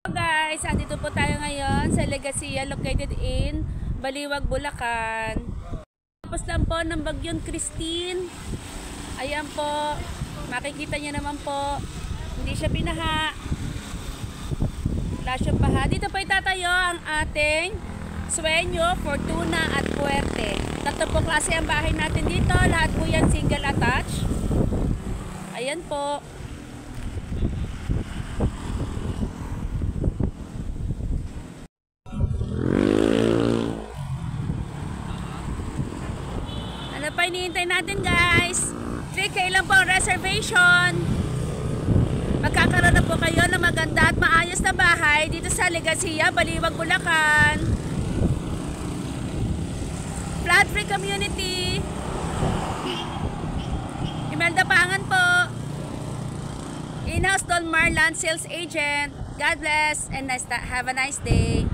Guys, andito po tayo ngayon sa Legacia located in Baliwag, Bulacan. Tapos lang po ng bagyong Christine. Ayan po, makikita niyo naman po, hindi siya binaha. Wala siyang baha. Dito po itatayo ang ating Sueño, Fortuna at Puerte. Tatlo po klase ang bahay natin dito. Lahat po yan single attached. Ayan po. Ano pa hinihintay natin guys? 3K lang po ang reservation. Magkakaroon na po kayo ng maganda at maayos na bahay dito sa Legacia, Baliwag, Bulacan. Flat free community. Imelda Pangan po. In-house Don Marland, sales agent. God bless and have a nice day.